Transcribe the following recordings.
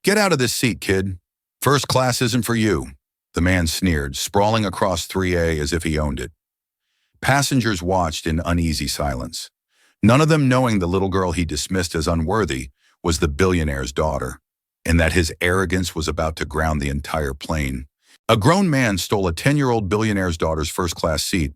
Get out of this seat, kid. First class isn't for you, the man sneered, sprawling across 3A as if he owned it. Passengers watched in uneasy silence, none of them knowing the little girl he dismissed as unworthy was the billionaire's daughter, and that his arrogance was about to ground the entire plane. A grown man stole a 10-year-old billionaire's daughter's first-class seat,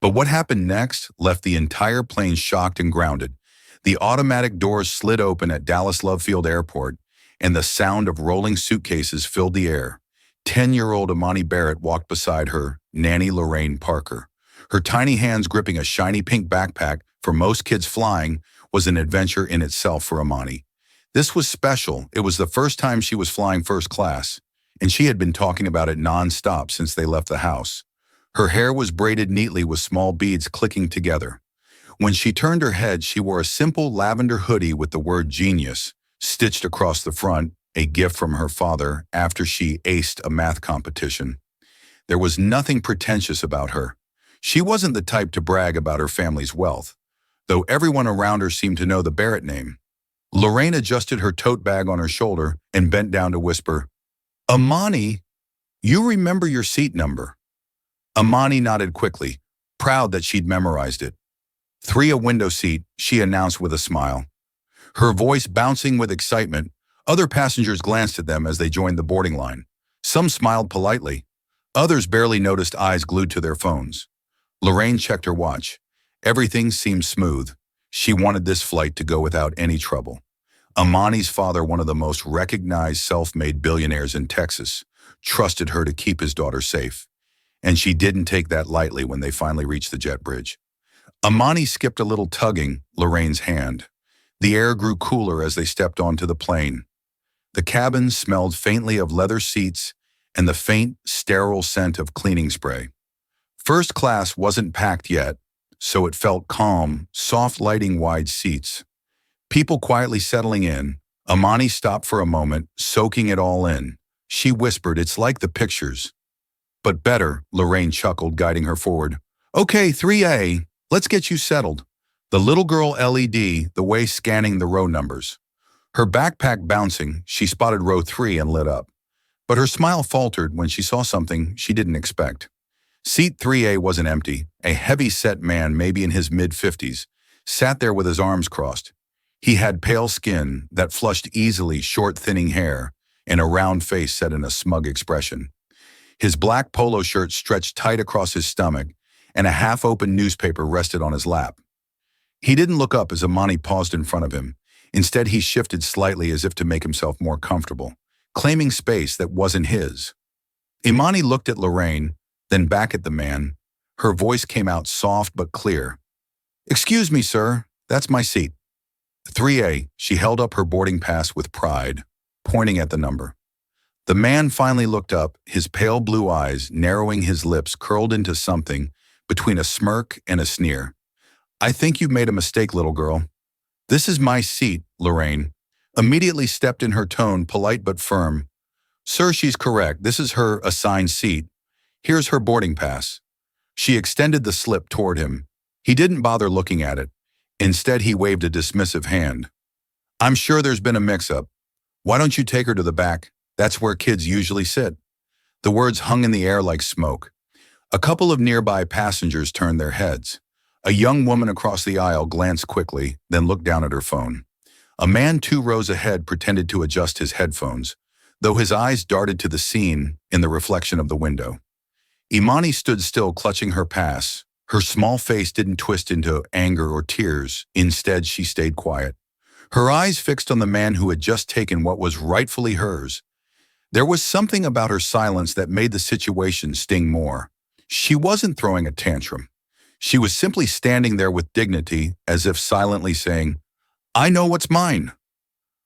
but what happened next left the entire plane shocked and grounded. The automatic doors slid open at Dallas Love Field Airport, and the sound of rolling suitcases filled the air. 10-year-old Imani Barrett walked beside her, Nanny Lorraine Parker. Her tiny hands gripping a shiny pink backpack. For most kids, flying was an adventure in itself for Imani. This was special. It was the first time she was flying first class, and she had been talking about it non-stop since they left the house. Her hair was braided neatly with small beads clicking together. When she turned her head, she wore a simple lavender hoodie with the word genius stitched across the front, a gift from her father after she aced a math competition. There was nothing pretentious about her. She wasn't the type to brag about her family's wealth, though everyone around her seemed to know the Barrett name. Lorraine adjusted her tote bag on her shoulder and bent down to whisper, "Imani, you remember your seat number?" Imani nodded quickly, proud that she'd memorized it. "3, a window seat," she announced with a smile. Her voice bouncing with excitement, other passengers glanced at them as they joined the boarding line. Some smiled politely. Others barely noticed, eyes glued to their phones. Lorraine checked her watch. Everything seemed smooth. She wanted this flight to go without any trouble. Imani's father, one of the most recognized self-made billionaires in Texas, trusted her to keep his daughter safe. And she didn't take that lightly when they finally reached the jet bridge. Imani skipped a little, tugging Lorraine's hand. The air grew cooler as they stepped onto the plane. The cabin smelled faintly of leather seats and the faint, sterile scent of cleaning spray. First class wasn't packed yet, so it felt calm, soft lighting, wide seats. People quietly settling in. Imani stopped for a moment, soaking it all in. She whispered, "It's like the pictures." "But better," Lorraine chuckled, guiding her forward. "Okay, 3A, let's get you settled." The little girl LED the way, scanning the row numbers. Her backpack bouncing, she spotted row 3 and lit up. But her smile faltered when she saw something she didn't expect. Seat 3A wasn't empty. A heavy-set man, maybe in his mid-50s, sat there with his arms crossed. He had pale skin that flushed easily, short, thinning hair, and a round face set in a smug expression. His black polo shirt stretched tight across his stomach, and a half-open newspaper rested on his lap. He didn't look up as Imani paused in front of him. Instead, he shifted slightly as if to make himself more comfortable, claiming space that wasn't his. Imani looked at Lorraine, then back at the man. Her voice came out soft but clear. "Excuse me, sir, that's my seat." 3A, she held up her boarding pass with pride, pointing at the number. The man finally looked up, his pale blue eyes narrowing, his lips curled into something between a smirk and a sneer. "I think you've made a mistake, little girl. This is my seat," Lorraine immediately stepped in, her tone polite but firm. "Sir, she's correct. This is her assigned seat. Here's her boarding pass." She extended the slip toward him. He didn't bother looking at it. Instead, he waved a dismissive hand. "I'm sure there's been a mix-up. Why don't you take her to the back? That's where kids usually sit." The words hung in the air like smoke. A couple of nearby passengers turned their heads. A young woman across the aisle glanced quickly, then looked down at her phone. A man 2 rows ahead pretended to adjust his headphones, though his eyes darted to the scene in the reflection of the window. Imani stood still, clutching her pass. Her small face didn't twist into anger or tears. Instead, she stayed quiet, her eyes fixed on the man who had just taken what was rightfully hers. There was something about her silence that made the situation sting more. She wasn't throwing a tantrum. She was simply standing there with dignity, as if silently saying, "I know what's mine."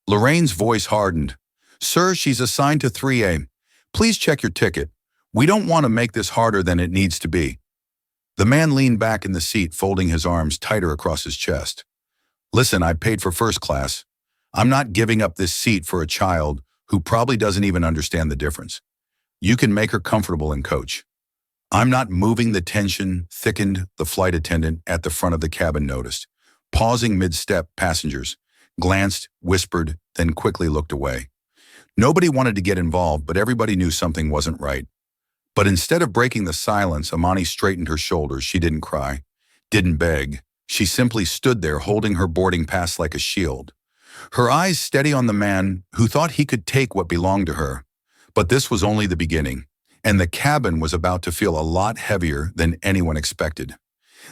Lorraine's voice hardened. "Sir, she's assigned to 3A. Please check your ticket. We don't want to make this harder than it needs to be." The man leaned back in the seat, folding his arms tighter across his chest. "Listen, I paid for first class. I'm not giving up this seat for a child who probably doesn't even understand the difference. You can make her comfortable and coach." "I'm not moving." The tension thickened, the flight attendant at the front of the cabin noticed. Pausing mid-step, passengers glanced, whispered, then quickly looked away. Nobody wanted to get involved, but everybody knew something wasn't right. But instead of breaking the silence, Amani straightened her shoulders. She didn't cry, didn't beg. She simply stood there holding her boarding pass like a shield. Her eyes steady on the man who thought he could take what belonged to her. But this was only the beginning, and the cabin was about to feel a lot heavier than anyone expected.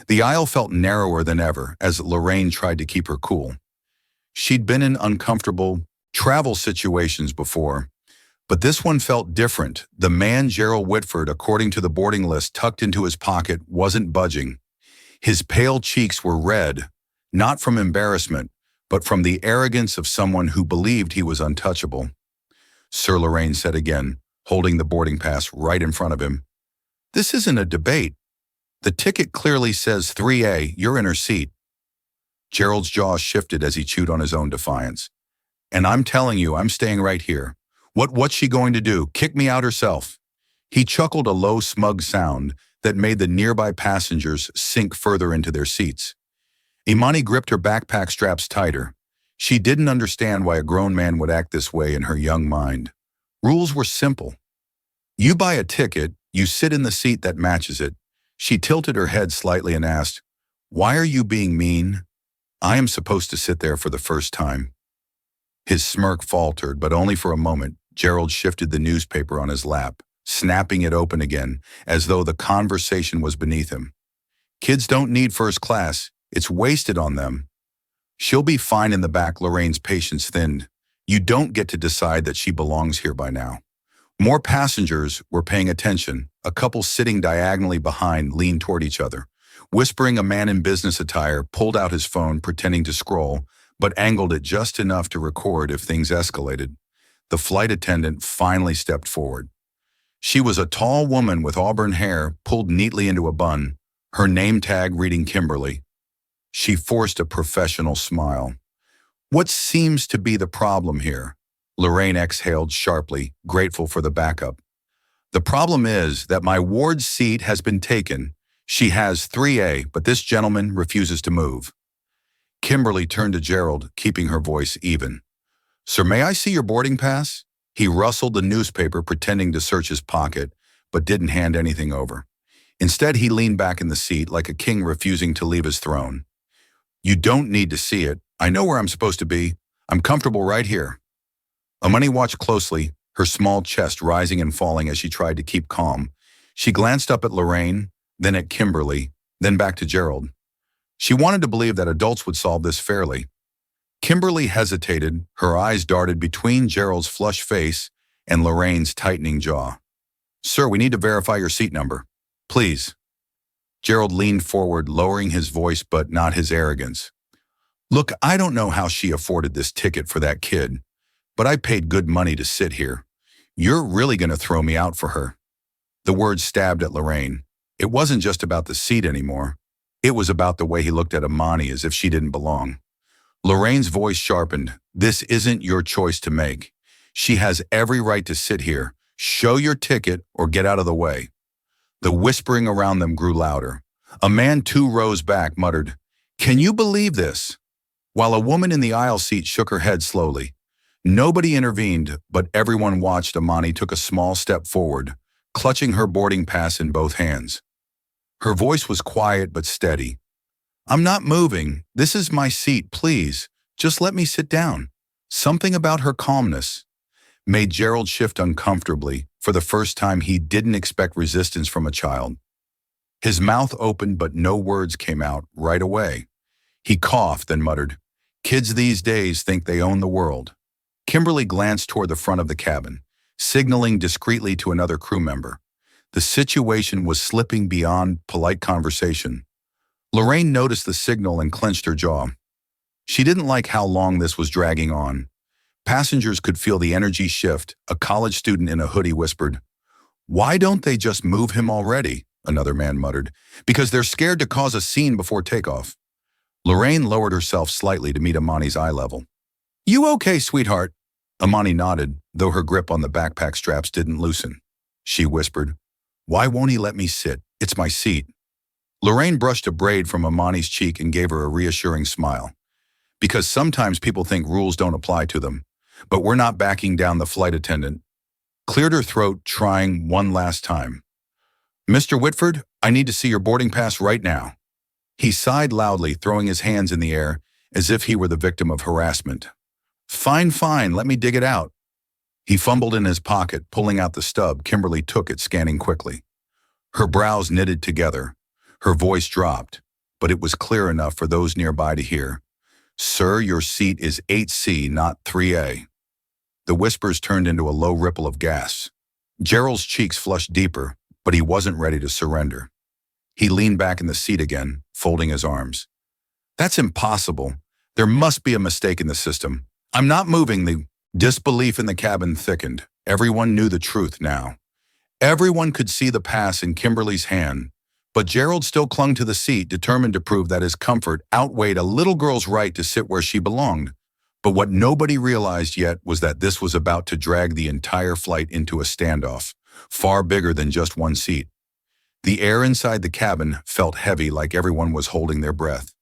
The aisle felt narrower than ever as Lorraine tried to keep her cool. She'd been in uncomfortable travel situations before, but this one felt different. The man Gerald Whitford, according to the boarding list tucked into his pocket, wasn't budging. His pale cheeks were red, not from embarrassment, but from the arrogance of someone who believed he was untouchable. Sir, Lorraine said again, holding the boarding pass right in front of him. This isn't a debate. The ticket clearly says 3A, you're in her seat. Gerald's jaw shifted as he chewed on his own defiance. And I'm telling you, I'm staying right here. What's she going to do? Kick me out herself? He chuckled a low, smug sound that made the nearby passengers sink further into their seats. Imani gripped her backpack straps tighter. She didn't understand why a grown man would act this way in her young mind. Rules were simple. You buy a ticket, you sit in the seat that matches it. She tilted her head slightly and asked, "Why are you being mean? I am supposed to sit there for the first time." His smirk faltered, but only for a moment. Gerald shifted the newspaper on his lap, snapping it open again, as though the conversation was beneath him. Kids don't need first class. It's wasted on them. She'll be fine in the back, Lorraine's patience thinned. You don't get to decide that she belongs here by now. More passengers were paying attention. A couple sitting diagonally behind leaned toward each other. Whispering, a man in business attire pulled out his phone, pretending to scroll, but angled it just enough to record if things escalated. The flight attendant finally stepped forward. She was a tall woman with auburn hair pulled neatly into a bun, her name tag reading Kimberly. She forced a professional smile. What seems to be the problem here? Lorraine exhaled sharply, grateful for the backup. The problem is that my ward's seat has been taken. She has 3A, but this gentleman refuses to move. Kimberly turned to Gerald, keeping her voice even. Sir, may I see your boarding pass? He rustled the newspaper, pretending to search his pocket, but didn't hand anything over. Instead, he leaned back in the seat like a king refusing to leave his throne. You don't need to see it. I know where I'm supposed to be. I'm comfortable right here. Amani watched closely, her small chest rising and falling as she tried to keep calm. She glanced up at Lorraine, then at Kimberly, then back to Gerald. She wanted to believe that adults would solve this fairly. Kimberly hesitated, her eyes darted between Gerald's flushed face and Lorraine's tightening jaw. Sir, we need to verify your seat number. Please. Gerald leaned forward, lowering his voice but not his arrogance. Look, I don't know how she afforded this ticket for that kid, but I paid good money to sit here. You're really going to throw me out for her. The words stabbed at Lorraine. It wasn't just about the seat anymore. It was about the way he looked at Amani as if she didn't belong. Lorraine's voice sharpened. This isn't your choice to make. She has every right to sit here. Show your ticket or get out of the way. The whispering around them grew louder. A man 2 rows back muttered, "Can you believe this?" While a woman in the aisle seat shook her head slowly. Nobody intervened, but everyone watched. Amani took a small step forward, clutching her boarding pass in both hands. Her voice was quiet but steady. I'm not moving. This is my seat, please. Just let me sit down. Something about her calmness made Gerald shift uncomfortably. For the first time, he didn't expect resistance from a child. His mouth opened, but no words came out right away. He coughed, then muttered, "Kids these days think they own the world." Kimberly glanced toward the front of the cabin, signaling discreetly to another crew member. The situation was slipping beyond polite conversation. Lorraine noticed the signal and clenched her jaw. She didn't like how long this was dragging on. Passengers could feel the energy shift. A college student in a hoodie whispered, "Why don't they just move him already?" Another man muttered, "Because they're scared to cause a scene before takeoff." Lorraine lowered herself slightly to meet Amani's eye level. You okay, sweetheart? Amani nodded, though her grip on the backpack straps didn't loosen. She whispered, "Why won't he let me sit? It's my seat." Lorraine brushed a braid from Amani's cheek and gave her a reassuring smile. Because sometimes people think rules don't apply to them. But we're not backing down, the flight attendant cleared her throat, trying one last time. Mr. Whitford, I need to see your boarding pass right now. He sighed loudly, throwing his hands in the air as if he were the victim of harassment. Fine, fine, let me dig it out. He fumbled in his pocket, pulling out the stub. Kimberly took it, scanning quickly. Her brows knitted together. Her voice dropped, but it was clear enough for those nearby to hear. Sir, your seat is 8C, not 3A. The whispers turned into a low ripple of gas. Gerald's cheeks flushed deeper, but he wasn't ready to surrender. He leaned back in the seat again, folding his arms. That's impossible. There must be a mistake in the system. I'm not moving. The disbelief in the cabin thickened. Everyone knew the truth now. Everyone could see the pass in Kimberly's hand, but Gerald still clung to the seat, determined to prove that his comfort outweighed a little girl's right to sit where she belonged. But what nobody realized yet was that this was about to drag the entire flight into a standoff, far bigger than just one seat. The air inside the cabin felt heavy, like everyone was holding their breath.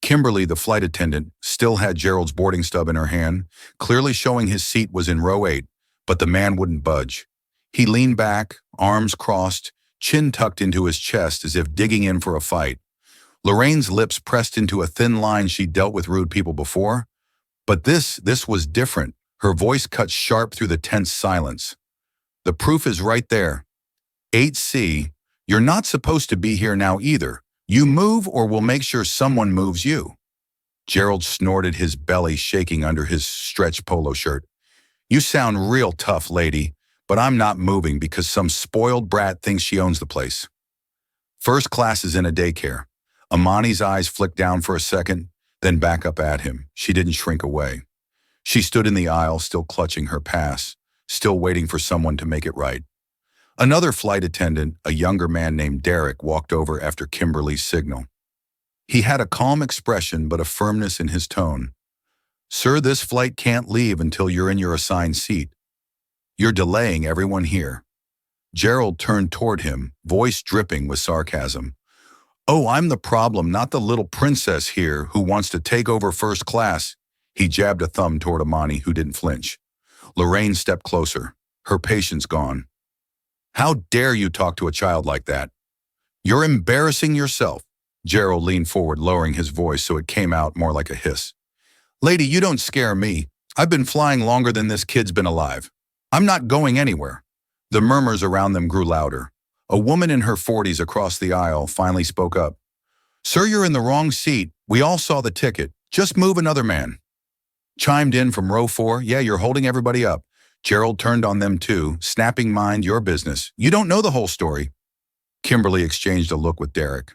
Kimberly, the flight attendant, still had Gerald's boarding stub in her hand, clearly showing his seat was in row 8, but the man wouldn't budge. He leaned back, arms crossed, chin tucked into his chest as if digging in for a fight. Lorraine's lips pressed into a thin line. She'd dealt with rude people before, but this was different. Her voice cut sharp through the tense silence. The proof is right there. 8C, you're not supposed to be here now either. You move or we'll make sure someone moves you. Gerald snorted, his belly shaking under his stretched polo shirt. You sound real tough, lady, but I'm not moving because some spoiled brat thinks she owns the place. First class is in a daycare. Amani's eyes flicked down for a second, then back up at him. She didn't shrink away. She stood in the aisle, still clutching her pass, still waiting for someone to make it right. Another flight attendant, a younger man named Derek, walked over after Kimberly's signal. He had a calm expression but a firmness in his tone. Sir, this flight can't leave until you're in your assigned seat. You're delaying everyone here. Gerald turned toward him, voice dripping with sarcasm. Oh, I'm the problem, not the little princess here who wants to take over first class. He jabbed a thumb toward Amani, who didn't flinch. Lorraine stepped closer, her patience gone. How dare you talk to a child like that? You're embarrassing yourself. Gerald leaned forward, lowering his voice so it came out more like a hiss. Lady, you don't scare me. I've been flying longer than this kid's been alive. I'm not going anywhere. The murmurs around them grew louder. A woman in her 40s across the aisle finally spoke up. Sir, you're in the wrong seat. We all saw the ticket. Just move another man. Chimed in from row 4. Yeah, you're holding everybody up. Gerald turned on them too, snapping, mind your business. You don't know the whole story. Kimberly exchanged a look with Derek.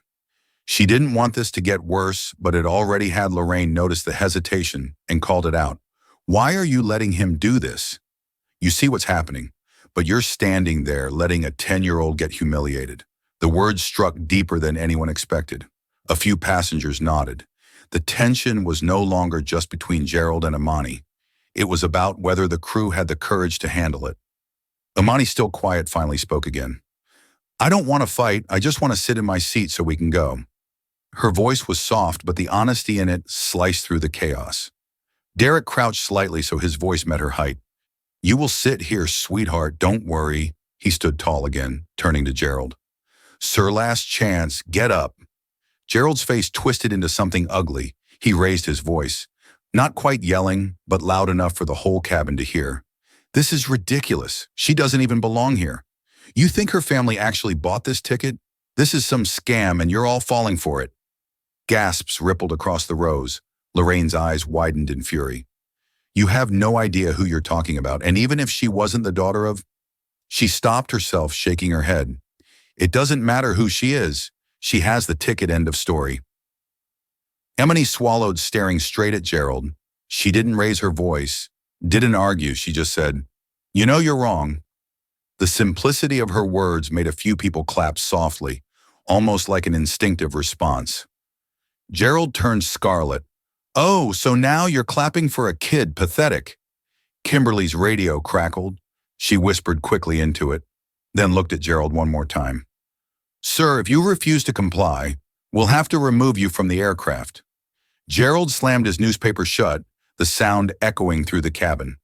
She didn't want this to get worse, but it already had Lorraine notice the hesitation and called it out. Why are you letting him do this? You see what's happening, but you're standing there letting a 10-year-old get humiliated. The words struck deeper than anyone expected. A few passengers nodded. The tension was no longer just between Gerald and Amani. It was about whether the crew had the courage to handle it. Amani, still quiet, finally spoke again. I don't want to fight. I just want to sit in my seat so we can go. Her voice was soft, but the honesty in it sliced through the chaos. Derek crouched slightly so his voice met her height. You will sit here, sweetheart. Don't worry. He stood tall again, turning to Gerald. Sir, last chance. Get up. Gerald's face twisted into something ugly. He raised his voice. Not quite yelling, but loud enough for the whole cabin to hear. This is ridiculous. She doesn't even belong here. You think her family actually bought this ticket? This is some scam and you're all falling for it. Gasps rippled across the rows. Lorraine's eyes widened in fury. You have no idea who you're talking about, and even if she wasn't the daughter of... She stopped herself, shaking her head. It doesn't matter who she is. She has the ticket, end of story. Emily swallowed, staring straight at Gerald. She didn't raise her voice, didn't argue. She just said, You know you're wrong. The simplicity of her words made a few people clap softly, almost like an instinctive response. Gerald turned scarlet. Oh, so now you're clapping for a kid. Pathetic. Kimberly's radio crackled. She whispered quickly into it, then looked at Gerald one more time. Sir, if you refuse to comply, we'll have to remove you from the aircraft. Gerald slammed his newspaper shut, the sound echoing through the cabin.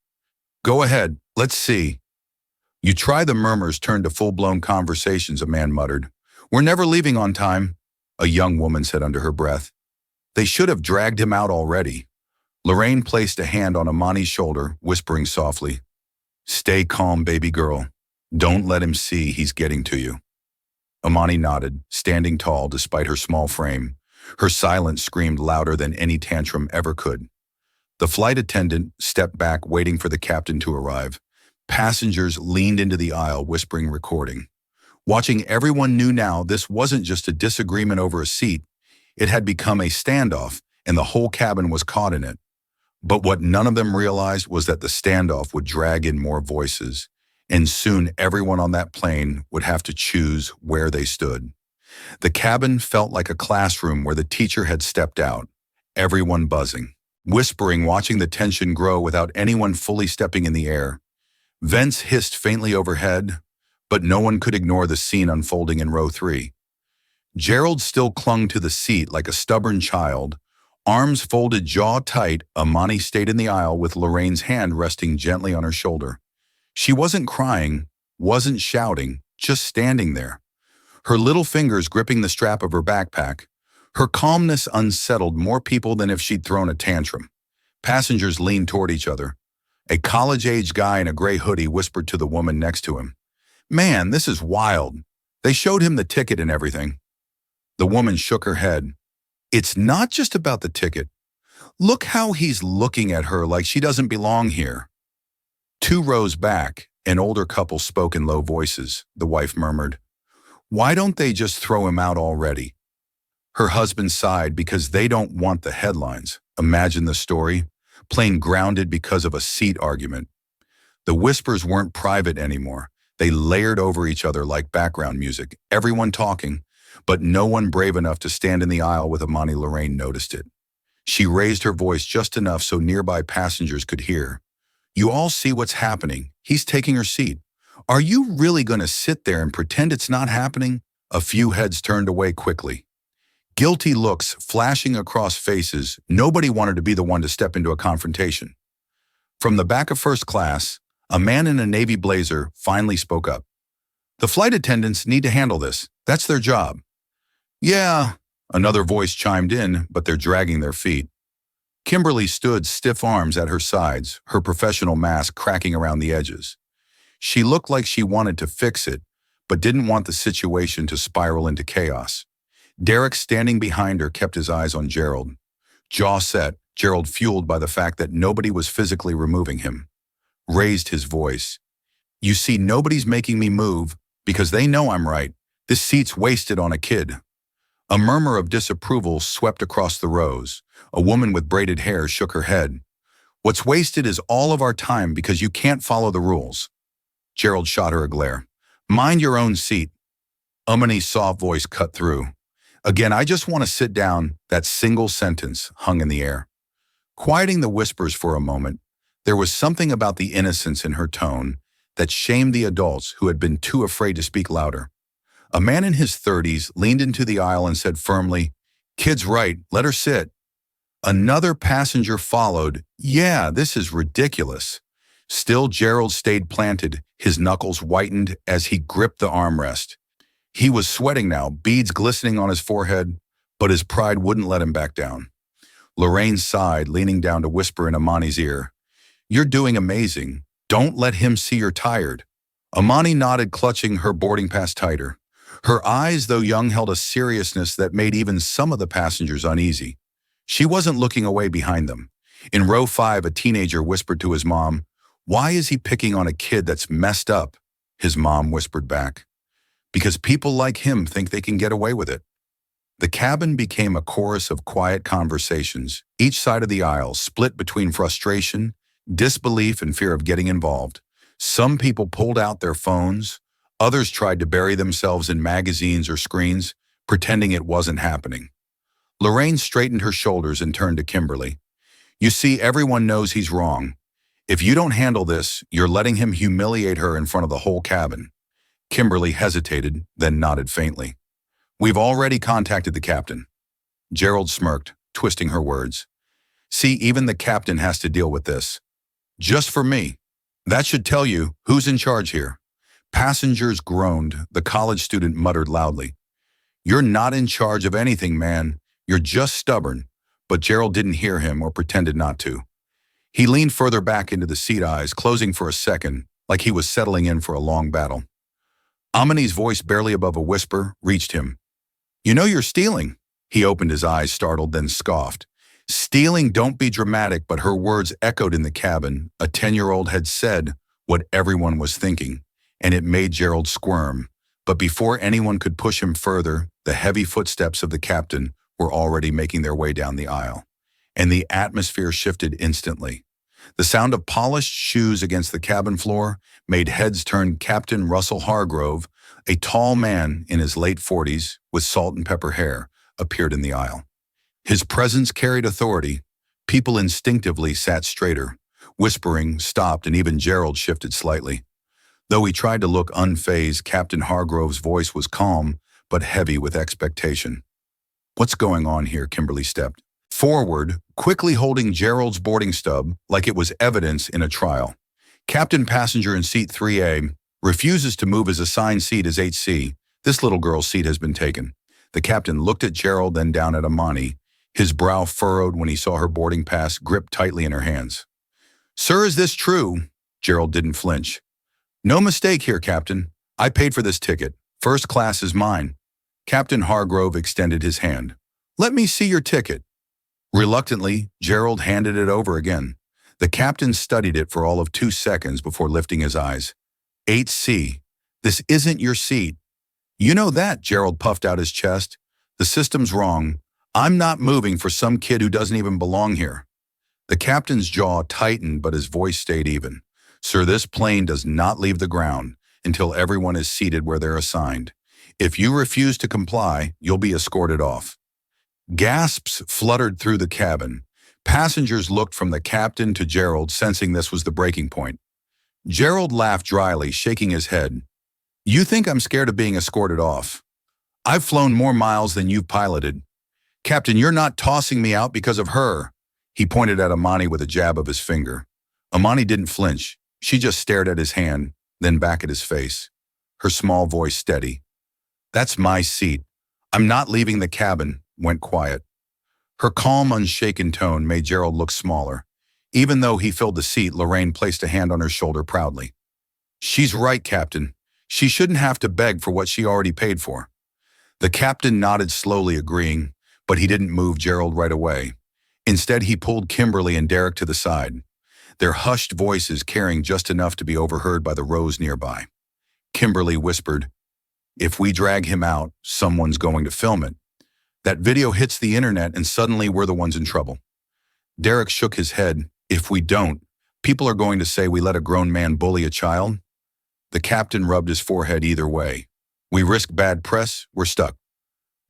Go ahead, let's see. You try. The murmurs turned to full-blown conversations, a man muttered. We're never leaving on time, a young woman said under her breath. They should have dragged him out already. Lorraine placed a hand on Amani's shoulder, whispering softly, Stay calm, baby girl. Don't let him see he's getting to you. Amani nodded, standing tall despite her small frame. Her silence screamed louder than any tantrum ever could. The flight attendant stepped back, waiting for the captain to arrive. Passengers leaned into the aisle, whispering, recording. Watching, everyone knew now this wasn't just a disagreement over a seat. It had become a standoff, and the whole cabin was caught in it. But what none of them realized was that the standoff would drag in more voices, and soon everyone on that plane would have to choose where they stood. The cabin felt like a classroom where the teacher had stepped out, everyone buzzing, whispering, watching the tension grow without anyone fully stepping in the air. Vents hissed faintly overhead, but no one could ignore the scene unfolding in row 3. Gerald still clung to the seat like a stubborn child. Arms folded, jaw tight, Amani stayed in the aisle with Lorraine's hand resting gently on her shoulder. She wasn't crying, wasn't shouting, just standing there. Her little fingers gripping the strap of her backpack. Her calmness unsettled more people than if she'd thrown a tantrum. Passengers leaned toward each other. A college-age guy in a gray hoodie whispered to the woman next to him, Man, this is wild. They showed him the ticket and everything. The woman shook her head. It's not just about the ticket. Look how he's looking at her like she doesn't belong here. 2 rows back, an older couple spoke in low voices. The wife murmured, Why don't they just throw him out already? Her husband sighed, because they don't want the headlines. Imagine the story. Plane grounded because of a seat argument. The whispers weren't private anymore. They layered over each other like background music, everyone talking, but no one brave enough to stand in the aisle with Amani. Lorraine noticed it. She raised her voice just enough so nearby passengers could hear. You all see what's happening. He's taking her seat. Are you really going to sit there and pretend it's not happening? A few heads turned away quickly. Guilty looks flashing across faces. Nobody wanted to be the one to step into a confrontation. From the back of first class, a man in a navy blazer finally spoke up. The flight attendants need to handle this. That's their job. Yeah, another voice chimed in, but they're dragging their feet. Kimberly stood, stiff arms at her sides, her professional mask cracking around the edges. She looked like she wanted to fix it, but didn't want the situation to spiral into chaos. Derek, standing behind her, kept his eyes on Gerald. Jaw set, Gerald, fueled by the fact that nobody was physically removing him, raised his voice. You see, nobody's making me move because they know I'm right. This seat's wasted on a kid. A murmur of disapproval swept across the rows. A woman with braided hair shook her head. What's wasted is all of our time because you can't follow the rules. Gerald shot her a glare. Mind your own seat. Amani's soft voice cut through. Again, I just want to sit down. That single sentence hung in the air. Quieting the whispers for a moment, there was something about the innocence in her tone that shamed the adults who had been too afraid to speak louder. A man in his 30s leaned into the aisle and said firmly, Kid's right, let her sit. Another passenger followed, Yeah, this is ridiculous. Still, Gerald stayed planted, his knuckles whitened as he gripped the armrest. He was sweating now, beads glistening on his forehead, but his pride wouldn't let him back down. Lorraine sighed, leaning down to whisper in Amani's ear, You're doing amazing. Don't let him see you're tired. Amani nodded, clutching her boarding pass tighter. Her eyes, though young, held a seriousness that made even some of the passengers uneasy. She wasn't looking away behind them. In row 5, a teenager whispered to his mom, Why is he picking on a kid that's messed up? His mom whispered back, Because people like him think they can get away with it. The cabin became a chorus of quiet conversations, each side of the aisle split between frustration, disbelief, and fear of getting involved. Some people pulled out their phones. Others tried to bury themselves in magazines or screens, pretending it wasn't happening. Lorraine straightened her shoulders and turned to Kimberly. You see, everyone knows he's wrong. If you don't handle this, you're letting him humiliate her in front of the whole cabin. Kimberly hesitated, then nodded faintly. We've already contacted the captain. Gerald smirked, twisting her words. See, even the captain has to deal with this. Just for me. That should tell you who's in charge here. Passengers groaned. The college student muttered loudly. You're not in charge of anything, man. You're just stubborn. But Gerald didn't hear him or pretended not to. He leaned further back into the seat, eyes closing for a second, like he was settling in for a long battle. Amani's voice, barely above a whisper, reached him. You know you're stealing. He opened his eyes, startled, then scoffed. Stealing, don't be dramatic, but her words echoed in the cabin. A 10-year-old had said what everyone was thinking, and it made Gerald squirm. But before anyone could push him further, the heavy footsteps of the captain were already making their way down the aisle, and the atmosphere shifted instantly. The sound of polished shoes against the cabin floor made heads turn. Captain Russell Hargrove, a tall man in his late 40s with salt and pepper hair, appeared in the aisle. His presence carried authority. People instinctively sat straighter, whispering, stopped, and even Gerald shifted slightly. Though he tried to look unfazed, Captain Hargrove's voice was calm but heavy with expectation. What's going on here? Kimberly stepped forward, quickly holding Gerald's boarding stub like it was evidence in a trial. Captain passenger in seat 3A refuses to move. His assigned seat is HC. This little girl's seat has been taken. The captain looked at Gerald, then down at Amani. His brow furrowed when he saw her boarding pass gripped tightly in her hands. Sir, is this true? Gerald didn't flinch. No mistake here, Captain. I paid for this ticket. First class is mine. Captain Hargrove extended his hand. Let me see your ticket. Reluctantly, Gerald handed it over again. The captain studied it for all of 2 seconds before lifting his eyes. 8C. This isn't your seat. You know that, Gerald puffed out his chest. The system's wrong. I'm not moving for some kid who doesn't even belong here. The captain's jaw tightened, but his voice stayed even. Sir, this plane does not leave the ground until everyone is seated where they're assigned. If you refuse to comply, you'll be escorted off. Gasps fluttered through the cabin. Passengers looked from the captain to Gerald, sensing this was the breaking point. Gerald laughed dryly, shaking his head. You think I'm scared of being escorted off? I've flown more miles than you've piloted. Captain, you're not tossing me out because of her. He pointed at Amani with a jab of his finger. Amani didn't flinch. She just stared at his hand, then back at his face. Her small voice steady. That's my seat. I'm not leaving the cabin. Went quiet. Her calm, unshaken tone made Gerald look smaller. Even though he filled the seat, Lorraine placed a hand on her shoulder proudly. She's right, Captain. She shouldn't have to beg for what she already paid for. The captain nodded slowly, agreeing, but he didn't move Gerald right away. Instead, he pulled Kimberly and Derek to the side, their hushed voices carrying just enough to be overheard by the rows nearby. Kimberly whispered, If we drag him out, someone's going to film it. That video hits the internet and suddenly we're the ones in trouble. Derek shook his head. If we don't, people are going to say we let a grown man bully a child. The captain rubbed his forehead. Either way. We risk bad press, we're stuck.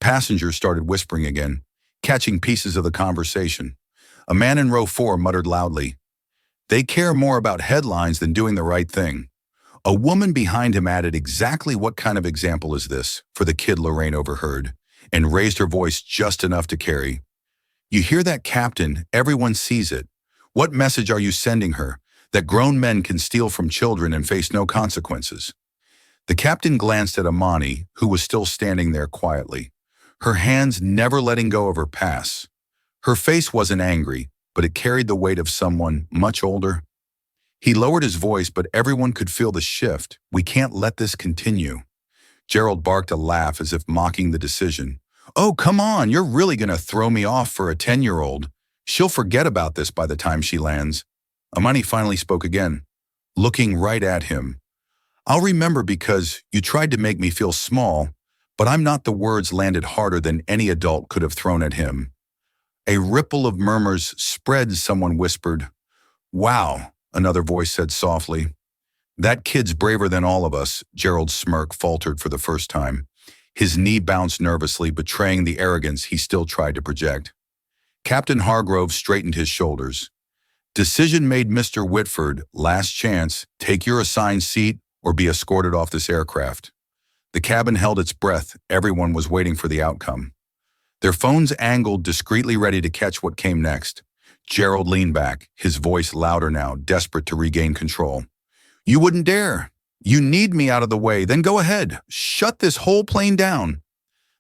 Passengers started whispering again, catching pieces of the conversation. A man in row 4 muttered loudly, They care more about headlines than doing the right thing. A woman behind him added, Exactly what kind of example is this? For the kid Lorraine overheard, and raised her voice just enough to carry. You hear that, Captain? Everyone sees it. What message are you sending her? That grown men can steal from children and face no consequences. The captain glanced at Amani, who was still standing there quietly, her hands never letting go of her pass. Her face wasn't angry, but it carried the weight of someone much older. He lowered his voice, but everyone could feel the shift. We can't let this continue. Gerald barked a laugh as if mocking the decision. Oh, come on, you're really going to throw me off for a 10-year-old. She'll forget about this by the time she lands. Amani finally spoke again, looking right at him. I'll remember because you tried to make me feel small, but I'm not. The words landed harder than any adult could have thrown at him. A ripple of murmurs spread. Someone whispered, Wow, another voice said softly. That kid's braver than all of us. Gerald's smirk faltered for the first time. His knee bounced nervously, betraying the arrogance he still tried to project. Captain Hargrove straightened his shoulders. Decision made, Mr. Whitford. Last chance. Take your assigned seat or be escorted off this aircraft. The cabin held its breath. Everyone was waiting for the outcome. Their phones angled, discreetly ready to catch what came next. Gerald leaned back, his voice louder now, desperate to regain control. You wouldn't dare. You need me out of the way, then go ahead. Shut this whole plane down.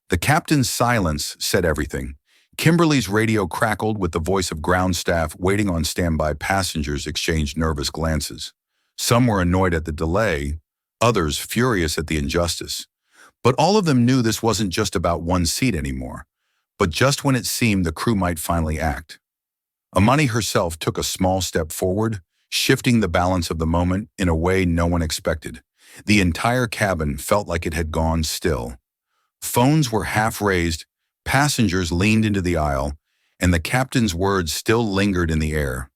The captain's silence said everything. Kimberly's radio crackled with the voice of ground staff waiting on standby. Passengers exchanged nervous glances. Some were annoyed at the delay, others furious at the injustice. But all of them knew this wasn't just about one seat anymore. But just when it seemed the crew might finally act, Amani herself took a small step forward, shifting the balance of the moment in a way no one expected. The entire cabin felt like it had gone still. Phones were half raised, passengers leaned into the aisle, and the captain's words still lingered in the air.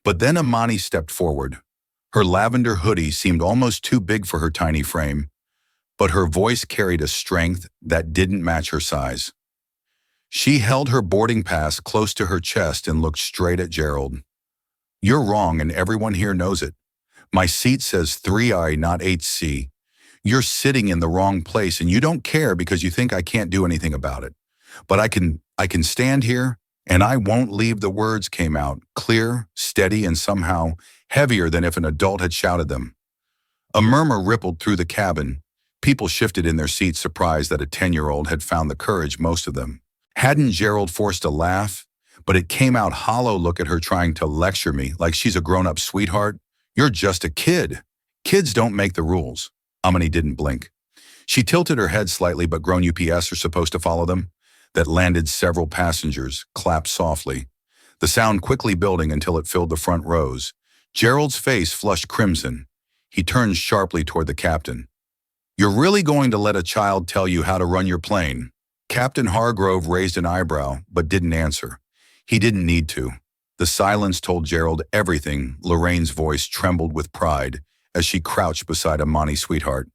But then Amani stepped forward. Her lavender hoodie seemed almost too big for her tiny frame, but her voice carried a strength that didn't match her size. She held her boarding pass close to her chest and looked straight at Gerald. You're wrong, and everyone here knows it. My seat says 3I, not 8C. You're sitting in the wrong place, and you don't care because you think I can't do anything about it. But I can stand here, and I won't leave. The words came out, clear, steady, and somehow heavier than if an adult had shouted them. A murmur rippled through the cabin. People shifted in their seats, surprised that a 10-year-old had found the courage, most of them. Hadn't Gerald forced a laugh? But it came out hollow. Look at her trying to lecture me like she's a grown-up sweetheart. You're just a kid. Kids don't make the rules. Amani didn't blink. She tilted her head slightly, but grown UPS are supposed to follow them. That landed several passengers, clapped softly, the sound quickly building until it filled the front rows. Gerald's face flushed crimson. He turned sharply toward the captain. You're really going to let a child tell you how to run your plane? Captain Hargrove raised an eyebrow, but didn't answer. He didn't need to. The silence told Gerald everything. Lorraine's voice trembled with pride as she crouched beside Amani. Sweetheart,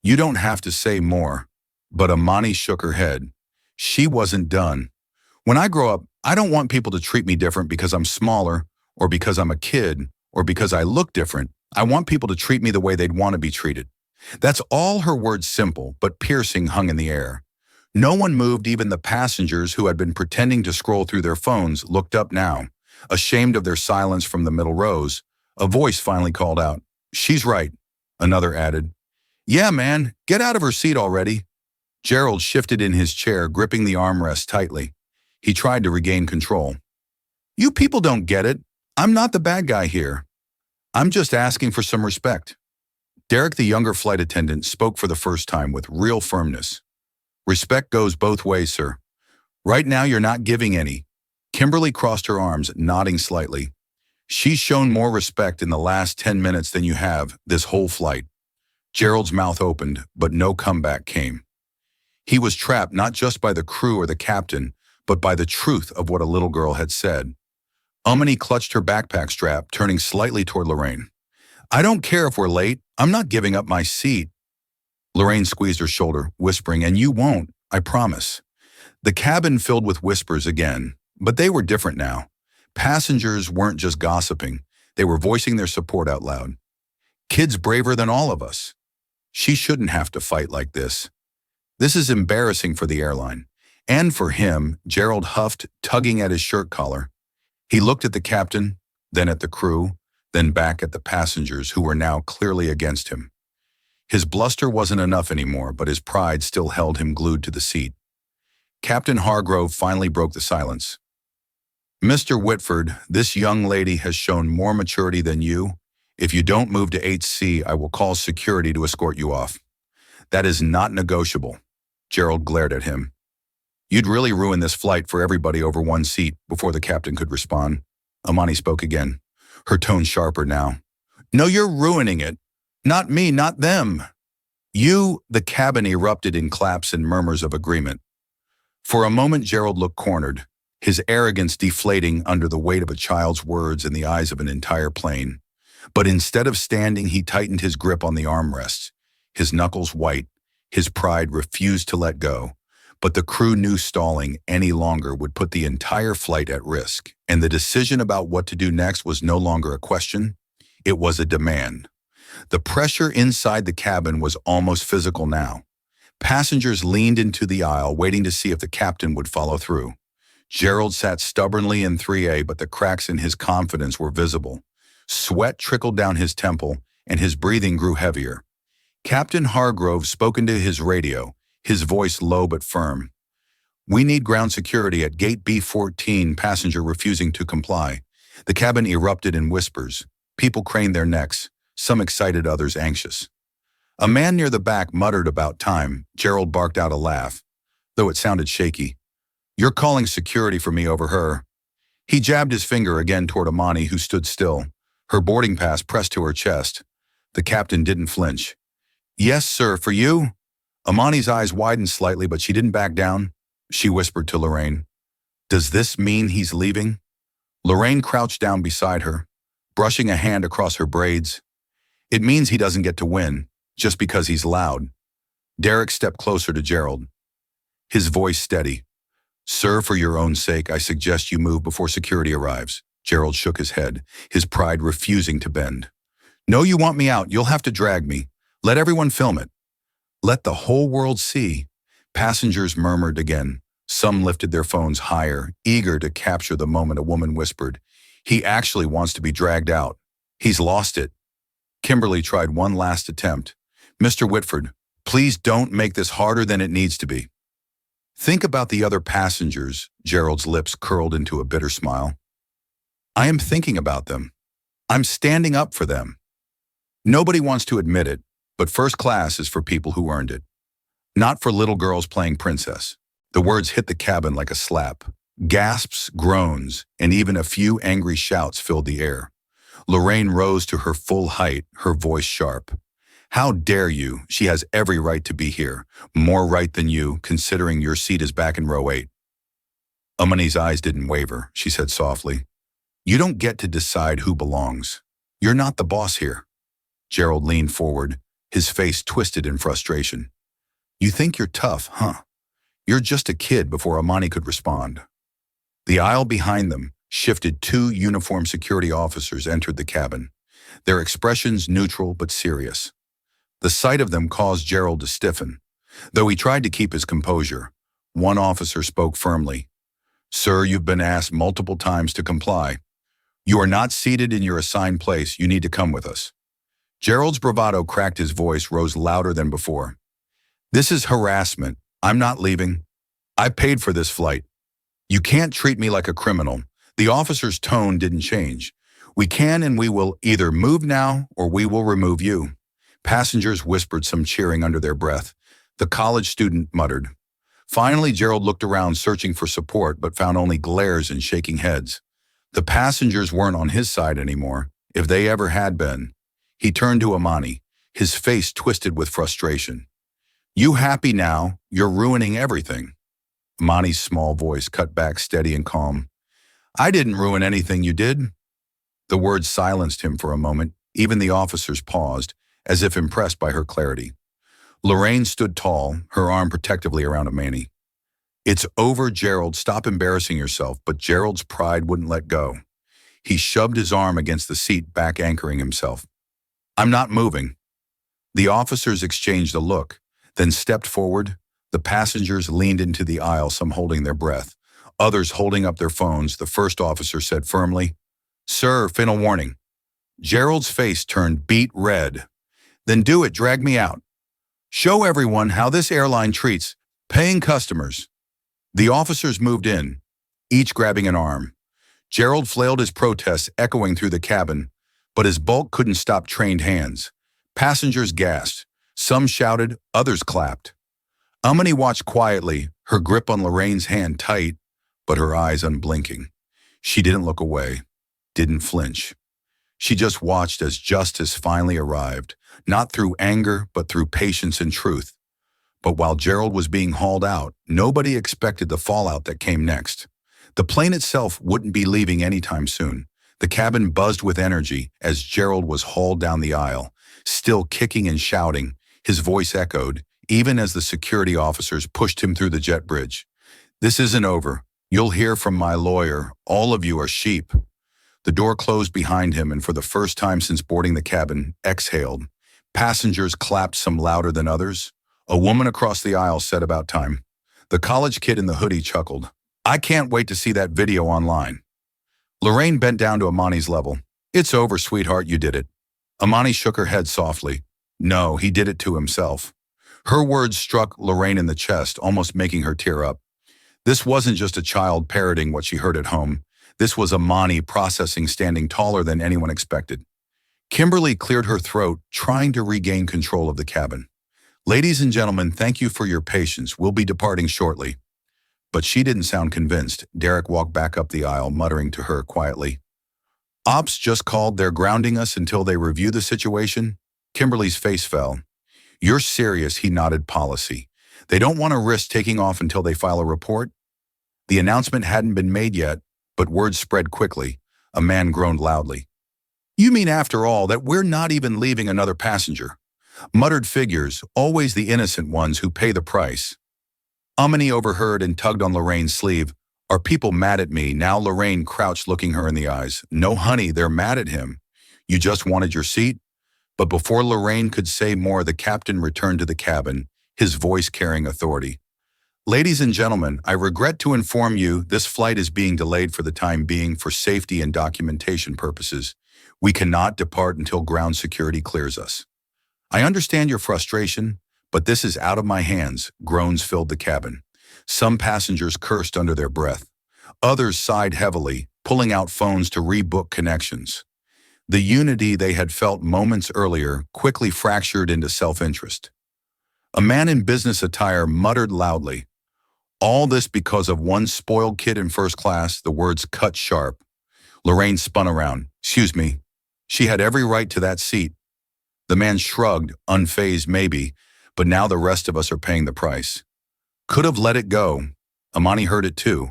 you don't have to say more. But Amani shook her head. She wasn't done. When I grow up, I don't want people to treat me different because I'm smaller, or because I'm a kid, or because I look different. I want people to treat me the way they'd want to be treated. That's all. Her words, simple but piercing, hung in the air. No one moved. Even the passengers who had been pretending to scroll through their phones looked up now, ashamed of their silence. From the middle rows, a voice finally called out, "She's right." Another added, "Yeah, man, get out of her seat already." Gerald shifted in his chair, gripping the armrest tightly. He tried to regain control. You people don't get it. I'm not the bad guy here. I'm just asking for some respect. Derek, the younger flight attendant, spoke for the first time with real firmness. Respect goes both ways, sir. Right now you're not giving any. Kimberly crossed her arms, nodding slightly. She's shown more respect in the last 10 minutes than you have this whole flight. Gerald's mouth opened, but no comeback came. He was trapped not just by the crew or the captain, but by the truth of what a little girl had said. Amani clutched her backpack strap, turning slightly toward Lorraine. I don't care if we're late. I'm not giving up my seat. Lorraine squeezed her shoulder, whispering, and you won't, I promise. The cabin filled with whispers again, but they were different now. Passengers weren't just gossiping. They were voicing their support out loud. Kid's braver than all of us. She shouldn't have to fight like this. This is embarrassing for the airline. And for him. Gerald huffed, tugging at his shirt collar. He looked at the captain, then at the crew, then back at the passengers who were now clearly against him. His bluster wasn't enough anymore, but his pride still held him glued to the seat. Captain Hargrove finally broke the silence. Mr. Whitford, this young lady has shown more maturity than you. If you don't move to 8C, I will call security to escort you off. That is not negotiable. Gerald glared at him. You'd really ruin this flight for everybody over one seat. Before the captain could respond, Amani spoke again, her tone sharper now. No, you're ruining it. Not me, not them. You. The cabin erupted in claps and murmurs of agreement. For a moment, Gerald looked cornered, his arrogance deflating under the weight of a child's words in the eyes of an entire plane. But instead of standing, he tightened his grip on the armrests, his knuckles white. His pride refused to let go. But the crew knew stalling any longer would put the entire flight at risk, and the decision about what to do next was no longer a question. It was a demand. The pressure inside the cabin was almost physical now. Passengers leaned into the aisle, waiting to see if the captain would follow through. Gerald sat stubbornly in 3A, but the cracks in his confidence were visible. Sweat trickled down his temple, and his breathing grew heavier. Captain Hargrove spoke into his radio, his voice low but firm. "We need ground security at gate B14, passenger refusing to comply." The cabin erupted in whispers. People craned their necks, some excited, others anxious. A man near the back muttered about time. Gerald barked out a laugh, though it sounded shaky. "You're calling security for me over her." He jabbed his finger again toward Amani, who stood still, her boarding pass pressed to her chest. The captain didn't flinch. "Yes, sir, for you?" Amani's eyes widened slightly, but she didn't back down. She whispered to Lorraine, "Does this mean he's leaving?" Lorraine crouched down beside her, brushing a hand across her braids. "It means he doesn't get to win, just because he's loud." Derek stepped closer to Gerald, his voice steady. "Sir, for your own sake, I suggest you move before security arrives." Gerald shook his head, his pride refusing to bend. "No, you want me out, you'll have to drag me. Let everyone film it. Let the whole world see." Passengers murmured again. Some lifted their phones higher, eager to capture the moment. A woman whispered, "He actually wants to be dragged out. He's lost it." Kimberly tried one last attempt. "Mr. Whitford, please don't make this harder than it needs to be." "Think about the other passengers." Gerald's lips curled into a bitter smile. "I am thinking about them. I'm standing up for them. Nobody wants to admit it, but first class is for people who earned it. Not for little girls playing princess." The words hit the cabin like a slap. Gasps, groans, and even a few angry shouts filled the air. Lorraine rose to her full height, her voice sharp. "How dare you? She has every right to be here. More right than you, considering your seat is back in row 8. Amani's eyes didn't waver. She said softly, "You don't get to decide who belongs. You're not the boss here." Gerald leaned forward, his face twisted in frustration. "You think you're tough, huh? You're just a kid." Before Amani could respond, the aisle behind them shifted. 2 uniformed security officers entered the cabin, their expressions neutral but serious. The sight of them caused Gerald to stiffen, though he tried to keep his composure. One officer spoke firmly. "Sir, you've been asked multiple times to comply. You are not seated in your assigned place. You need to come with us." Gerald's bravado cracked. His voice rose louder than before. "This is harassment. I'm not leaving. I paid for this flight. You can't treat me like a criminal." The officer's tone didn't change. "We can and we will either move now or we will remove you." Passengers whispered, some cheering under their breath. The college student muttered. Finally, Gerald looked around, searching for support, but found only glares and shaking heads. The passengers weren't on his side anymore, if they ever had been. He turned to Amani, his face twisted with frustration. "You happy now? You're ruining everything." Amani's small voice cut back, steady and calm. "I didn't ruin anything, you did." The words silenced him for a moment. Even the officers paused, as if impressed by her clarity. Lorraine stood tall, her arm protectively around Amani. "It's over, Gerald. Stop embarrassing yourself." But Gerald's pride wouldn't let go. He shoved his arm against the seat, back anchoring himself. "I'm not moving." The officers exchanged a look, then stepped forward. The passengers leaned into the aisle, some holding their breath, others holding up their phones. The first officer said firmly, "Sir, final warning." Gerald's face turned beet red. "Then do it, drag me out. Show everyone how this airline treats paying customers." The officers moved in, each grabbing an arm. Gerald flailed his protests echoing through the cabin, but his bulk couldn't stop trained hands. Passengers gasped. Some shouted, others clapped. Amani watched quietly, her grip on Lorraine's hand tight, but her eyes unblinking. She didn't look away, didn't flinch. She just watched as justice finally arrived, not through anger, but through patience and truth. But while Gerald was being hauled out, nobody expected the fallout that came next. The plane itself wouldn't be leaving anytime soon. The cabin buzzed with energy as Gerald was hauled down the aisle, still kicking and shouting. His voice echoed, even as the security officers pushed him through the jet bridge. "This isn't over. You'll hear from my lawyer. All of you are sheep." The door closed behind him, and for the first time since boarding the cabin, exhaled. Passengers clapped, some louder than others. A woman across the aisle said, "About time." The college kid in the hoodie chuckled. "I can't wait to see that video online." Lorraine bent down to Amani's level. "It's over, sweetheart, you did it." Amani shook her head softly. No, he did it to himself. Her words struck Lorraine in the chest, almost making her tear up. This wasn't just a child parroting what she heard at home. This was Amani processing, standing taller than anyone expected. Kimberly cleared her throat, trying to regain control of the cabin. Ladies and gentlemen, thank you for your patience. We'll be departing shortly. But she didn't sound convinced. Derek walked back up the aisle, muttering to her quietly. Ops just called. They're grounding us until they review the situation. Kimberly's face fell. You're serious, he nodded. Policy. They don't want to risk taking off until they file a report? The announcement hadn't been made yet, but word spread quickly. A man groaned loudly. You mean, after all, that we're not even leaving another passenger? Muttered figures, always the innocent ones who pay the price. Amani overheard and tugged on Lorraine's sleeve. Are people mad at me? Now Lorraine crouched, looking her in the eyes. No, honey, they're mad at him. You just wanted your seat? But before Lorraine could say more, the captain returned to the cabin, his voice carrying authority. Ladies and gentlemen, I regret to inform you this flight is being delayed for the time being for safety and documentation purposes. We cannot depart until ground security clears us. I understand your frustration, but this is out of my hands. Groans filled the cabin. Some passengers cursed under their breath. Others sighed heavily, pulling out phones to rebook connections. The unity they had felt moments earlier quickly fractured into self-interest. A man in business attire muttered loudly. All this because of one spoiled kid in first class. The words cut sharp. Lorraine spun around. Excuse me. She had every right to that seat. The man shrugged, unfazed maybe, but now the rest of us are paying the price. Could have let it go. Amani heard it too.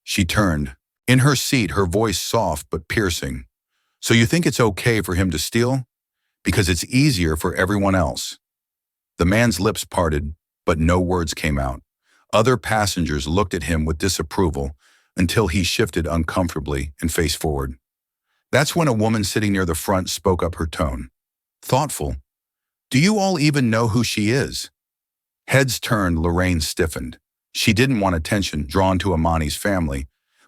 She turned. In her seat, her voice soft but piercing. So you think it's okay for him to steal? Because it's easier for everyone else. The man's lips parted, but no words came out. Other passengers looked at him with disapproval until he shifted uncomfortably and faced forward. That's when a woman sitting near the front spoke up, her tone thoughtful. Do you all even know who she is? Heads turned, Lorraine stiffened. She didn't want attention drawn to Amani's family,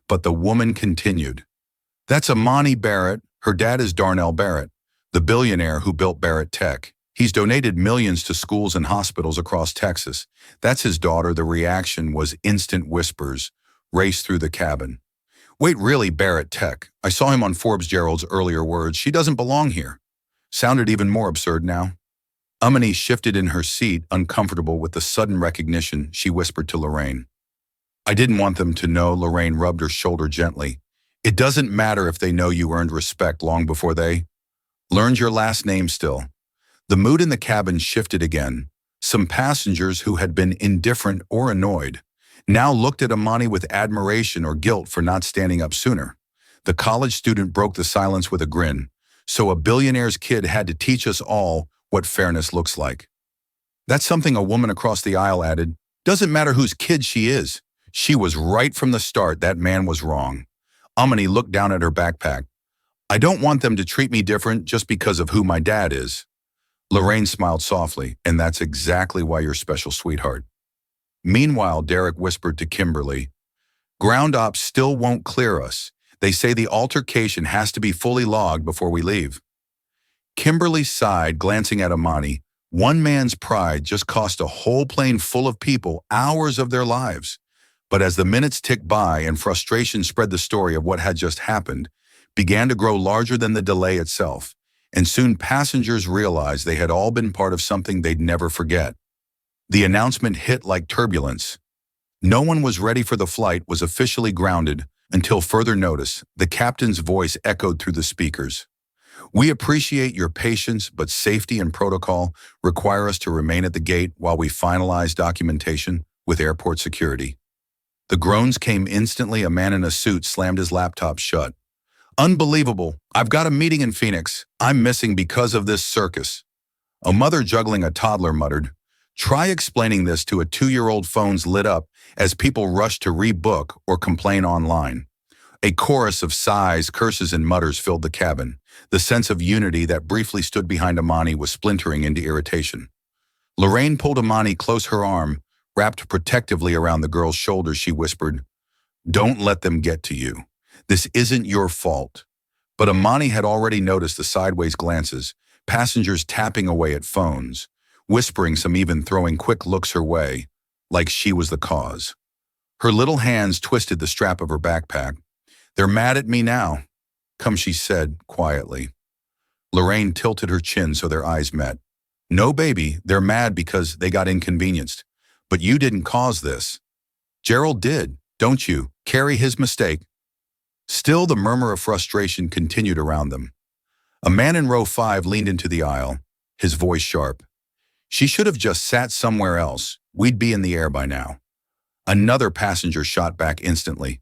but the woman continued. That's Amani Barrett. Her dad is Darnell Barrett, the billionaire who built Barrett Tech. He's donated millions to schools and hospitals across Texas. That's his daughter. The reaction was instant. Whispers raced through the cabin. Wait, really? Barrett Tech? I saw him on Forbes. Gerald's earlier words, she doesn't belong here, sounded even more absurd now. Amani shifted in her seat, uncomfortable with the sudden recognition. She whispered to Lorraine. I didn't want them to know. Lorraine rubbed her shoulder gently. It doesn't matter if they know you earned respect long before they learned your last name still. The mood in the cabin shifted again. Some passengers who had been indifferent or annoyed now looked at Amani with admiration or guilt for not standing up sooner. The college student broke the silence with a grin. So a billionaire's kid had to teach us all what fairness looks like. That's something a woman across the aisle added. Doesn't matter whose kid she is. She was right from the start. That man was wrong. Amani looked down at her backpack. I don't want them to treat me different just because of who my dad is. Lorraine smiled softly, and that's exactly why you're special, sweetheart. Meanwhile, Derek whispered to Kimberly, ground ops still won't clear us. They say the altercation has to be fully logged before we leave. Kimberly sighed, glancing at Amani. One man's pride just cost a whole plane full of people hours of their lives. But as the minutes ticked by and frustration spread, the story of what had just happened began to grow larger than the delay itself. And soon passengers realized they had all been part of something they'd never forget. The announcement hit like turbulence. No one was ready for the flight was officially grounded until further notice. The captain's voice echoed through the speakers. We appreciate your patience, but safety and protocol require us to remain at the gate while we finalize documentation with airport security. The groans came instantly. A man in a suit slammed his laptop shut. Unbelievable. I've got a meeting in Phoenix. I'm missing because of this circus. A mother juggling a toddler muttered. Try explaining this to a 2-year-old. Phones lit up as people rushed to rebook or complain online. A chorus of sighs, curses, and mutters filled the cabin. The sense of unity that briefly stood behind Amani was splintering into irritation. Lorraine pulled Amani close, her arm wrapped protectively around the girl's shoulders. She whispered, Don't let them get to you. This isn't your fault. But Amani had already noticed the sideways glances. passengers tapping away at phones, whispering, some even throwing quick looks her way, like she was the cause. Her little hands twisted the strap of her backpack. "They're mad at me now," she said quietly. Lorraine tilted her chin so their eyes met. "No, baby, they're mad because they got inconvenienced. But you didn't cause this. Gerald did, don't you? Carry his mistake." Still, the murmur of frustration continued around them. A man in row 5 leaned into the aisle, his voice sharp. "She should have just sat somewhere else. We'd be in the air by now." Another passenger shot back instantly.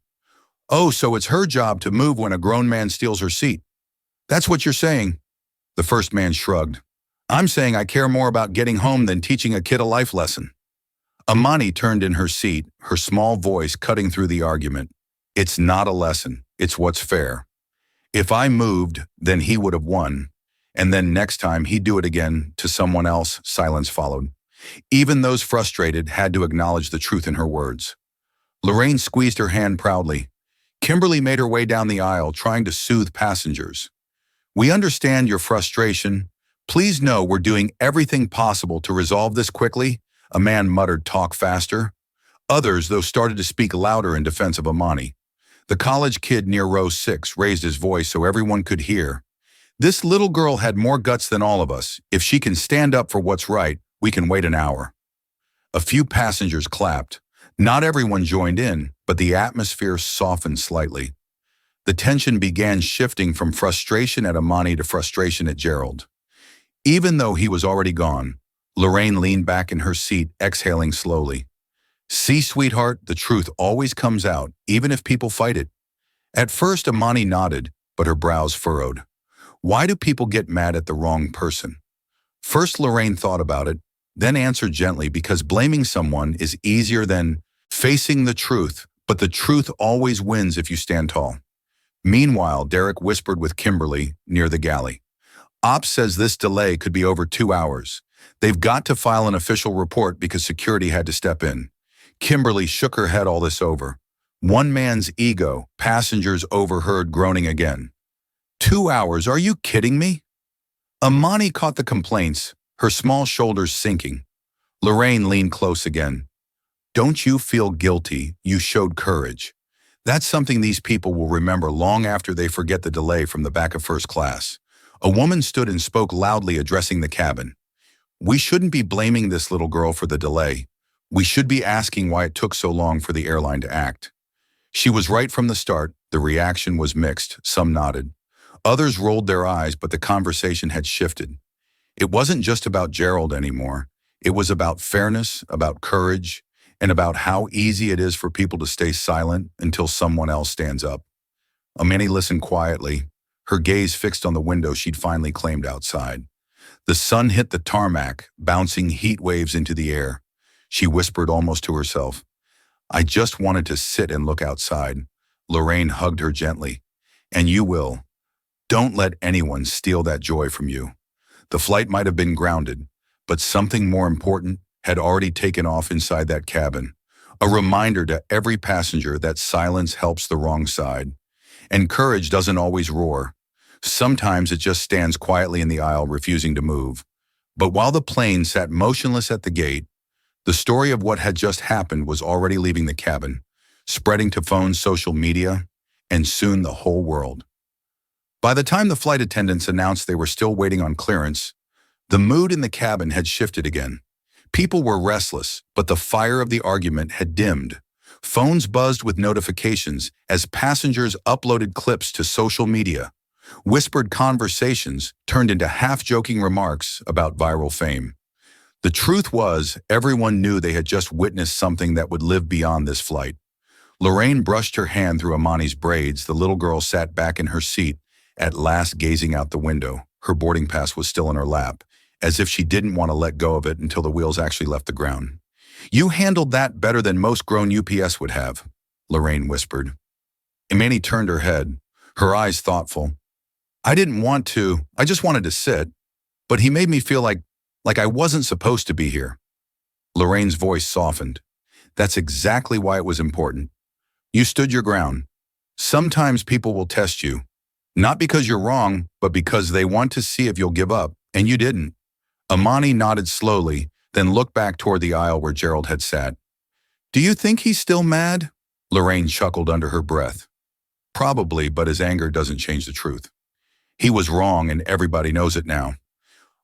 "Oh, so it's her job to move when a grown man steals her seat. That's what you're saying?" The first man shrugged. "I'm saying I care more about getting home than teaching a kid a life lesson." Amani turned in her seat, her small voice cutting through the argument. "It's not a lesson. It's what's fair. If I moved, then he would have won. And then next time he'd do it again to someone else." Silence followed. Even those frustrated had to acknowledge the truth in her words. Lorraine squeezed her hand proudly. Kimberly made her way down the aisle, trying to soothe passengers. "We understand your frustration. Please know we're doing everything possible to resolve this quickly." A man muttered, "Talk faster." Others, though, started to speak louder in defense of Amani. The college kid near row 6 raised his voice so everyone could hear. "This little girl had more guts than all of us. If she can stand up for what's right, we can wait an hour." A few passengers clapped. Not everyone joined in, but the atmosphere softened slightly. The tension began shifting from frustration at Amani to frustration at Gerald. Even though he was already gone, Lorraine leaned back in her seat, exhaling slowly. "See, sweetheart, the truth always comes out, even if people fight it." At first, Amani nodded, but her brows furrowed. Why do people get mad at the wrong person? First, Lorraine thought about it, then answered gently, because blaming someone is easier than facing the truth, but the truth always wins if you stand tall. Meanwhile, Derek whispered with Kimberly near the galley. "Ops says this delay could be over 2 hours. They've got to file an official report because security had to step in." Kimberly shook her head all this over. One man's ego, passengers overheard groaning again. 2 hours, are you kidding me? Amani caught the complaints, her small shoulders sinking. Lorraine leaned close again. "Don't you feel guilty? You showed courage. That's something these people will remember long after they forget the delay from the back of first class." A woman stood and spoke loudly, addressing the cabin. "We shouldn't be blaming this little girl for the delay. We should be asking why it took so long for the airline to act. She was right from the start." The reaction was mixed. Some nodded. Others rolled their eyes, but the conversation had shifted. It wasn't just about Gerald anymore. It was about fairness, about courage, and about how easy it is for people to stay silent until someone else stands up. Amani listened quietly, her gaze fixed on the window she'd finally claimed outside. The sun hit the tarmac, bouncing heat waves into the air. She whispered almost to herself, "I just wanted to sit and look outside." Lorraine hugged her gently. "And you will. Don't let anyone steal that joy from you." The flight might have been grounded, but something more important had already taken off inside that cabin. A reminder to every passenger that silence helps the wrong side. And courage doesn't always roar. Sometimes it just stands quietly in the aisle, refusing to move. But while the plane sat motionless at the gate, the story of what had just happened was already leaving the cabin, spreading to phones, social media, and soon the whole world. By the time the flight attendants announced they were still waiting on clearance, the mood in the cabin had shifted again. People were restless, but the fire of the argument had dimmed. Phones buzzed with notifications as passengers uploaded clips to social media. Whispered conversations turned into half-joking remarks about viral fame. The truth was, everyone knew they had just witnessed something that would live beyond this flight. Lorraine brushed her hand through Amani's braids. The little girl sat back in her seat, at last gazing out the window. Her boarding pass was still in her lap, as if she didn't want to let go of it until the wheels actually left the ground. "You handled that better than most grown UPS would have," Lorraine whispered. Amani turned her head, her eyes thoughtful. "I didn't want to. I just wanted to sit. But he made me feel like I wasn't supposed to be here." Lorraine's voice softened. "That's exactly why it was important. You stood your ground. Sometimes people will test you, not because you're wrong, but because they want to see if you'll give up. And you didn't. Amani nodded slowly, then looked back toward the aisle where Gerald had sat. Do you think he's still mad? Lorraine chuckled under her breath. Probably, but his anger doesn't change the truth. He was wrong and everybody knows it now.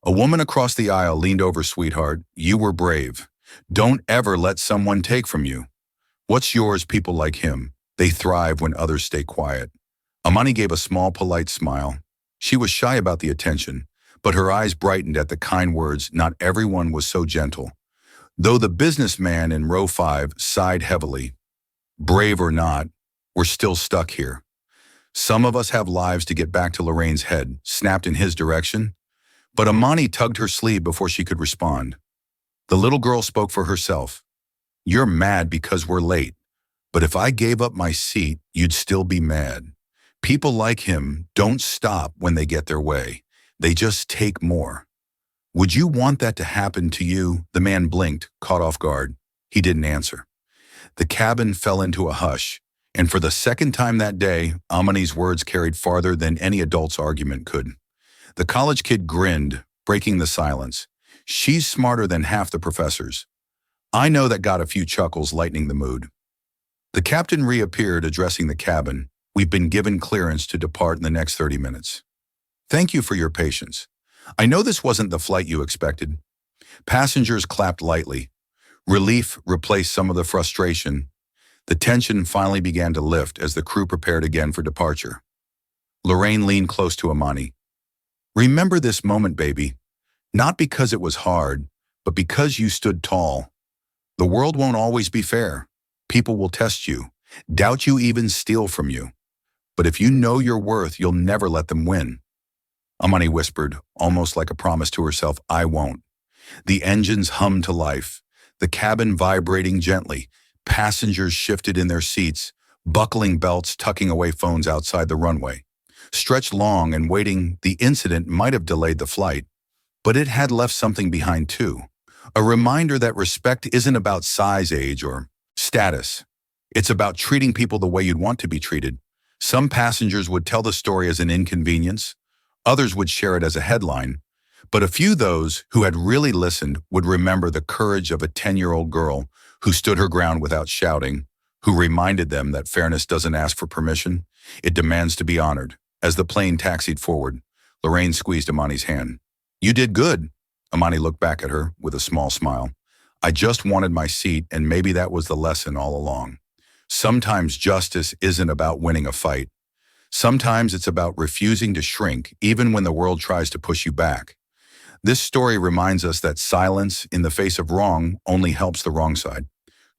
A woman across the aisle leaned over, sweetheart. You were brave. Don't ever let someone take from you. What's yours, people like him? They thrive when others stay quiet. Amani gave a small, polite smile. She was shy about the attention, but her eyes brightened at the kind words. Not everyone was so gentle. Though the businessman in row 5 sighed heavily. Brave or not, we're still stuck here. Some of us have lives to get back to. Lorraine's head snapped in his direction, but Amani tugged her sleeve before she could respond. The little girl spoke for herself. You're mad because we're late, but if I gave up my seat, you'd still be mad. People like him don't stop when they get their way. They just take more. Would you want that to happen to you? The man blinked, caught off guard. He didn't answer. The cabin fell into a hush, and for the second time that day, Amani's words carried farther than any adult's argument could. The college kid grinned, breaking the silence. She's smarter than half the professors. I know. That got a few chuckles, lightening the mood. The captain reappeared, addressing the cabin. We've been given clearance to depart in the next 30 minutes. Thank you for your patience. I know this wasn't the flight you expected. Passengers clapped lightly. Relief replaced some of the frustration. The tension finally began to lift as the crew prepared again for departure. Lorraine leaned close to Amani. Remember this moment, baby. Not because it was hard, but because you stood tall. The world won't always be fair. People will test you, doubt you, even steal from you. But if you know your worth, you'll never let them win. Amani whispered, almost like a promise to herself, I won't. The engines hummed to life, the cabin vibrating gently. Passengers shifted in their seats, buckling belts, tucking away phones outside the runway. Stretched long and waiting, the incident might have delayed the flight, but it had left something behind too. A reminder that respect isn't about size, age, or status. It's about treating people the way you'd want to be treated. Some passengers would tell the story as an inconvenience. Others would share it as a headline. But a few, those who had really listened, would remember the courage of a 10-year-old girl who stood her ground without shouting, who reminded them that fairness doesn't ask for permission, it demands to be honored. As the plane taxied forward, Lorraine squeezed Amani's hand. You did good. Amani looked back at her with a small smile. I just wanted my seat, and maybe that was the lesson all along. Sometimes justice isn't about winning a fight. Sometimes it's about refusing to shrink, even when the world tries to push you back. This story reminds us that silence in the face of wrong only helps the wrong side.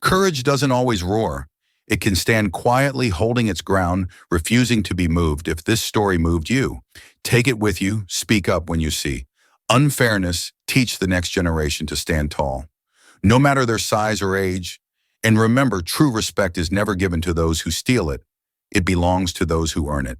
Courage doesn't always roar. It can stand quietly, holding its ground, refusing to be moved. If this story moved you, take it with you, speak up when you see unfairness, teach the next generation to stand tall, no matter their size or age. And remember, true respect is never given to those who steal it. It belongs to those who earn it.